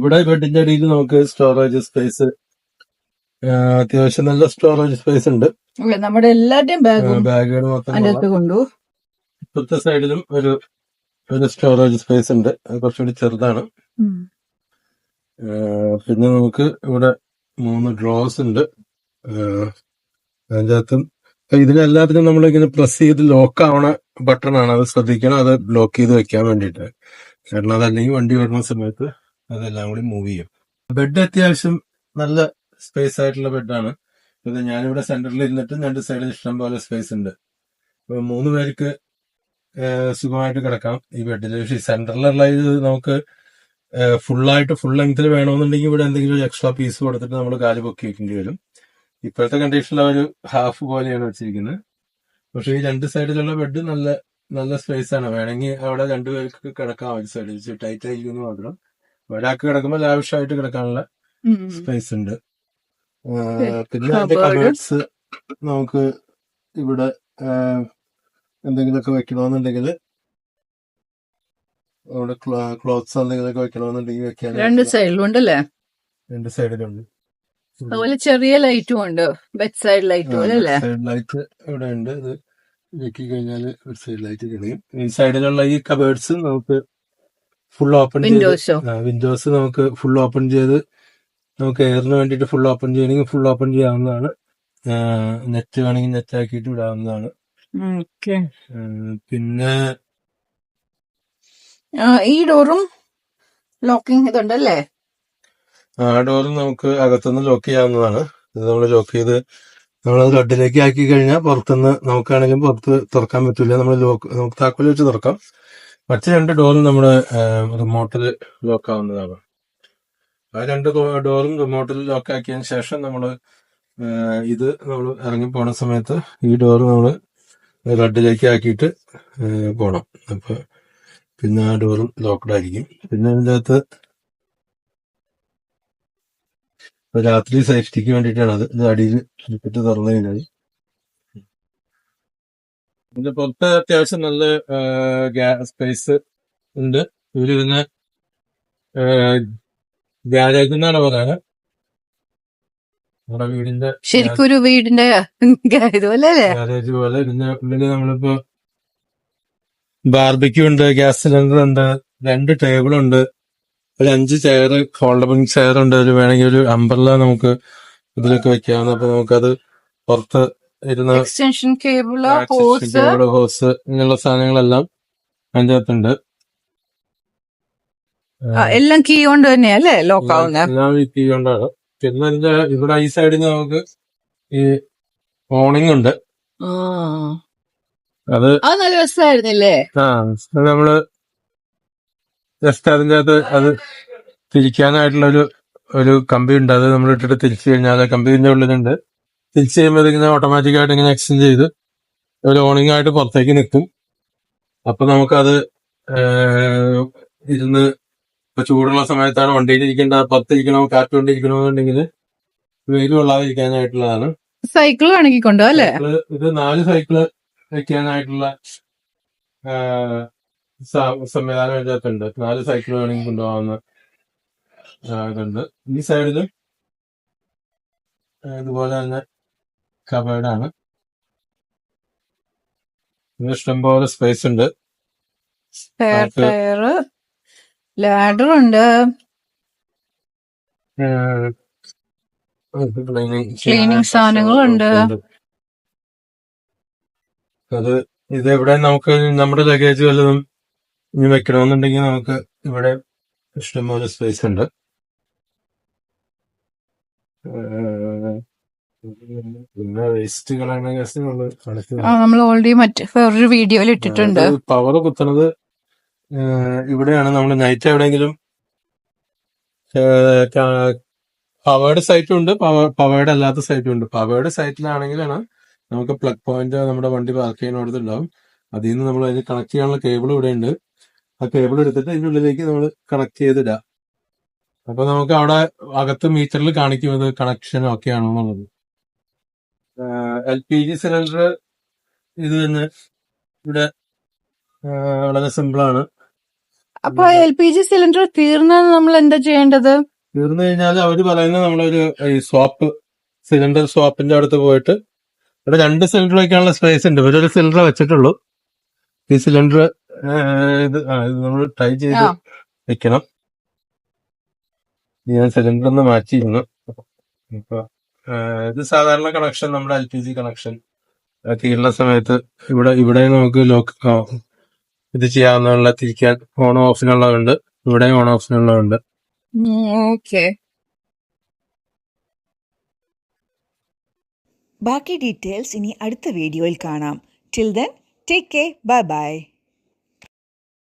ഇവിടെ ബെഡിന്റെ അടിയിൽ നമുക്ക് സ്റ്റോറേജ് സ്പേസ്, അത്യാവശ്യം നല്ല സ്റ്റോറേജ് സ്പേസ് ഉണ്ട്. നമ്മുടെ എല്ലാരുടെയും ബാഗുകൾ മൊത്തം കൊണ്ടു. ഇപ്പത്തെ സൈഡിലും ഒരു സ്റ്റോറേജ് സ്പേസ് ഉണ്ട്, അത് കുറച്ചുകൂടി ചെറുതാണ്. പിന്നെ നമുക്ക് ഇവിടെ 3 ഡ്രോസ് ഉണ്ട്. അതിൻ്റെ അകത്തും ഇതിനെല്ലാത്തിനും നമ്മളിങ്ങനെ പ്രസ് ചെയ്ത് ലോക്ക് ആവണ ബട്ടൺ ആണ്, അത് ശ്രദ്ധിക്കണം. അത് ലോക്ക് ചെയ്ത് വെക്കാൻ വേണ്ടിയിട്ട്, കാരണം അതല്ലെങ്കിൽ വണ്ടി വരുന്ന സമയത്ത് അതെല്ലാം കൂടി മൂവ് ചെയ്യും. ബെഡ് അത്യാവശ്യം നല്ല സ്പേസ് ആയിട്ടുള്ള ബെഡാണ്. ഇത് ഞാനിവിടെ സെന്ററിൽ ഇരുന്നിട്ട് 2 സൈഡിൽ ഇഷ്ടം പോലെ സ്പേസ് ഉണ്ട്. ഇപ്പൊ 3 പേർക്ക് സുഖമായിട്ട് കിടക്കാം ഈ ബെഡിൽ. പക്ഷേ സെന്ററിലുള്ള ഇത് നമുക്ക് ഫുള്ളായിട്ട് ഫുൾ ലെങ്ത്തിൽ വേണമെന്നുണ്ടെങ്കിൽ ഇവിടെ എന്തെങ്കിലും ഒരു എക്സ്ട്രാ പീസ് കൊടുത്തിട്ട് നമ്മൾ കാല് പൊക്കി വെക്കേണ്ടി വരും. ഇപ്പോഴത്തെ കണ്ടീഷനിൽ ഒരു ഹാഫ് പോലെയാണ് വെച്ചിരിക്കുന്നത്. പക്ഷെ ഈ 2 സൈഡിലുള്ള ബെഡ് നല്ല നല്ല സ്പേസ് ആണ്. വേണമെങ്കിൽ അവിടെ 2 പേർക്ക് കിടക്കാം. ഒരു സൈഡിൽ ടൈറ്റ് ആയിരിക്കുന്നു മാത്രം. ഒരാൾക്ക് കിടക്കുമ്പോൾ ലാവിഷായിട്ട് കിടക്കാനുള്ള സ്പേസ് ഉണ്ട്. പിന്നെ അതിന്റെ കബേർഡ്സ് നമുക്ക് ഇവിടെ എന്തെങ്കിലുമൊക്കെ വെക്കണമെന്നുണ്ടെങ്കിൽ, അവിടെ ക്ലോത്ത്സ് എന്തെങ്കിലുമൊക്കെ വെക്കണമെന്നുണ്ടെങ്കിൽ വെക്കാൻ 2 സൈഡിലുണ്ടല്ലേ? 2 സൈഡിലുണ്ട്. അതുപോലെ ചെറിയ ലൈറ്റും ഉണ്ട്, ബെഡ് സൈഡ് ലൈറ്റും അല്ലേ? സൈഡ് ലൈറ്റ് ഇവിടെ ഉണ്ട്. ഇത് വെക്കി കഴിഞ്ഞാൽ ഒരു സൈഡ് ലൈറ്റ് കിടയും. ഈ സൈഡിലുള്ള ഈ കബേർഡ്സ് നമുക്ക് ഫുൾ ഓപ്പൺ ചെയ്ത്, വിൻഡോസ് നമുക്ക് ഫുൾ ഓപ്പൺ ചെയ്ത്, നമുക്ക് എയറിന് വേണ്ടിയിട്ട് ഫുൾ ഓപ്പൺ ചെയ്യണമെങ്കിൽ ഫുൾ ഓപ്പൺ ചെയ്യാവുന്നതാണ്. നെറ്റ് വേണമെങ്കിൽ നെറ്റ് ആക്കിയിട്ട് വിടാവുന്നതാണ്. പിന്നെ ഈ ഡോറും ലോക്കിംഗ് ഇതുണ്ടല്ലേ? ആ ഡോറും നമുക്ക് അകത്തുനിന്ന് ലോക്ക് ചെയ്യാവുന്നതാണ്. ഇത് നമ്മൾ ലോക്ക് ചെയ്ത് നമ്മളത് കട്ടിലേക്ക് ആക്കി കഴിഞ്ഞാൽ പുറത്തുനിന്ന് നമുക്കാണെങ്കിലും പുറത്ത് തുറക്കാൻ പറ്റില്ല. നമുക്ക് താക്കോല് വെച്ച് തുറക്കാം. മറ്റു 2 ഡോറും നമ്മുടെ റിമോട്ടിൽ ലോക്ക് ആവുന്നതാണ്. ആ 2 ഡോറും റിമോട്ടിൽ ലോക്ക് ആക്കിയതിന് ശേഷം നമ്മൾ ഇറങ്ങി പോണ സമയത്ത് ഈ ഡോറ് നമ്മൾ റെഡിലേക്ക് ആക്കിയിട്ട് പോണം. അപ്പൊ പിന്നെ ആ ഡോറും ലോക്ക്ഡ് ആയിരിക്കും. പിന്നെ അതിൻ്റെ അകത്ത് രാത്രി സേഫ്റ്റിക്ക് വേണ്ടിയിട്ടാണ് അത് അടിയിൽ ഇട്ടിട്ട് തുറന്നു കഴിഞ്ഞാൽ. ഇതിന്റെ പുറത്ത് അത്യാവശ്യം നല്ല സ്പേസ് ഉണ്ട്. ഇതിന് ഗ്യാരേജ് എന്നാണ് പറയുന്നത്. നമ്മുടെ വീടിന്റെ ശരിക്കൊരു വീടിന്റെ ഗ്യാരേജ് പോലെ. ഇതിന്റെ ഉള്ളില് നമ്മളിപ്പോ ബാർബിക്യൂ ഉണ്ട്, ഗ്യാസ് സിലിണ്ടർ ഉണ്ട്, 2 ടേബിൾ ഉണ്ട്, ഒരു 5 ചെയർ, ഫോൾഡബിൾ ചെയർ ഉണ്ട്. ഒരു വേണമെങ്കിൽ ഒരു അംബ്രല്ല നമുക്ക് ഇതിലൊക്കെ വെക്കാവുന്ന. അപ്പൊ നമുക്കത് പുറത്ത് ഇരുന്ന് എക്സ്റ്റൻഷൻ കേബിള്, ഹോസ് ഇങ്ങനെയുള്ള സാധനങ്ങളെല്ലാം അതിന്റെ അകത്തുണ്ട്. എല്ലാം കീ കൊണ്ട് തന്നെയല്ലേ ലോക്ക് ആവുന്നത്? എല്ലാം ഈ കീ കൊണ്ടാണ്. പിന്നെ ഇവിടെ ഈ സൈഡിൽ നമുക്ക് ഈ ഓണിംഗ് ഉണ്ട്. അത് നല്ല രസമായിരുന്നില്ലേ? നമ്മള് ജസ്റ്റ് അതിന്റെ അകത്ത് അത് തിരിക്കാനായിട്ടുള്ള ഒരു കമ്പി ഉണ്ട്. അത് നമ്മൾ ഇട്ടിട്ട് തിരിച്ചു കഴിഞ്ഞാൽ കമ്പിന്റെ ഉള്ളിലുണ്ട്. തിരിച്ചു കഴിയുമ്പോൾ ഇങ്ങനെ ഓട്ടോമാറ്റിക് ആയിട്ട് ഇങ്ങനെ എക്സ്റ്റെൻഡ് ചെയ്ത് ഒരു ഓണിംഗ് ആയിട്ട് പുറത്തേക്ക് നിൽക്കും. അപ്പൊ നമുക്കത് ഇരുന്ന് ഇപ്പൊ ചൂടുള്ള സമയത്താണ് വണ്ടിയിൽ ഇരിക്കേണ്ട, പുറത്തിരിക്കണോ കാറ്റ് കൊണ്ടിരിക്കണമെന്നുണ്ടെങ്കിൽ വെയിൽ കൊള്ളാതിരിക്കാനായിട്ടുള്ളതാണ്. സൈക്കിൾ വേണമെങ്കിൽ കൊണ്ടോ അല്ലേ? ഇത് 4 സൈക്കിള് വെക്കാനായിട്ടുള്ള സംവിധാനം ഇതിനകത്തുണ്ട്. 4 സൈക്കിൾ വേണമെങ്കിൽ കൊണ്ടുപോകാവുന്ന ഇതുണ്ട്. ഈ സൈഡില് ഇതുപോലെ തന്നെ കബേർഡാണ്. ഇഷ്ടംപോലെ സ്പേസ് ഉണ്ട്. ലാഡർ ഉണ്ട്, ക്ലീനിങ് സാധനങ്ങളുണ്ട്. ഇതെവിടെ നമുക്ക് നമ്മുടെ ലഗേജ് വല്ലതും ഇനി വെക്കണമെന്നുണ്ടെങ്കിൽ നമുക്ക് ഇവിടെ ഇഷ്ടംപോലെ സ്പേസ് ഉണ്ട്. പിന്നെ വേസ്റ്റുകളാണ് നമ്മൾ ഓൾറെഡി വേറൊരു വീഡിയോയിൽ ഇട്ടിട്ടുണ്ട്. പവർ കുത്തുന്നത് ഇവിടെയാണ്. നമ്മൾ നൈറ്റ് എവിടെയെങ്കിലും പവേർഡ് സൈറ്റും ഉണ്ട്, പവേർഡ് അല്ലാത്ത സൈറ്റും ഉണ്ട്. പവേർഡ് സൈറ്റിലാണെങ്കിലാണ് നമുക്ക് പ്ലഗ് പോയിന്റ് നമ്മുടെ വണ്ടി പാർക്ക് ചെയ്യുന്നിടത്ത് ഉണ്ടാവും. അതിൽ നിന്ന് നമ്മൾ അതിന് കണക്ട് ചെയ്യാനുള്ള കേബിൾ ഇവിടെ ഉണ്ട്. ആ കേബിൾ എടുത്തിട്ട് അതിൻ്റെ ഉള്ളിലേക്ക് നമ്മൾ കണക്ട് ചെയ്തിടാം. അപ്പൊ നമുക്ക് അവിടെ അകത്ത് മീറ്ററിൽ കാണിക്കും അത് കണക്ഷൻ ഒക്കെ ആണോ എന്നുള്ളത്. LPG സിലിണ്ടർ ഇത് തന്നെ ഇവിടെ വളരെ സിമ്പിളാണ്. അപ്പൊ LPG സിലിണ്ടർ തീർന്നാൽ നമ്മൾ എന്താ ചെയ്യേണ്ടത്? തീർന്നു കഴിഞ്ഞാൽ അവര് പറയുന്നത് നമ്മളൊരു ഈ സ്വാപ്പ് സിലിണ്ടർ സ്വാപ്പിന്റെ അടുത്ത് പോയിട്ട് ഇവിടെ 2 സിലിണ്ടർ വയ്ക്കാനുള്ള സ്പേസ് ഉണ്ട്. ഇവരൊരു സിലിണ്ടർ വെച്ചിട്ടുള്ളൂ. ഈ സിലിണ്ടർ ഇത് നമ്മൾ ട്രൈ ചെയ്ത് വെക്കണം. ഞാൻ സിലിണ്ടർ ഒന്ന് മാറ്റിയിരുന്നു. ഇപ്പൊ ഇത് സാധാരണ കണക്ഷൻ, നമ്മുടെ LPG കണക്ഷൻ തീരുന്ന സമയത്ത് ഇവിടെ നമുക്ക് ലോക്ക് ഇത് ചെയ്യാവുന്ന തിരിക്കാൻ ഓൺ ഓഫിനുള്ളതുണ്ട്. ഇവിടെ ഓൺ ഓഫിനുള്ളതുണ്ട്. ഓക്കെ. ബാക്കി ഡീറ്റെയിൽസ് ഇനി അടുത്ത വീഡിയോയിൽ കാണാം. Till then take care, bye bye.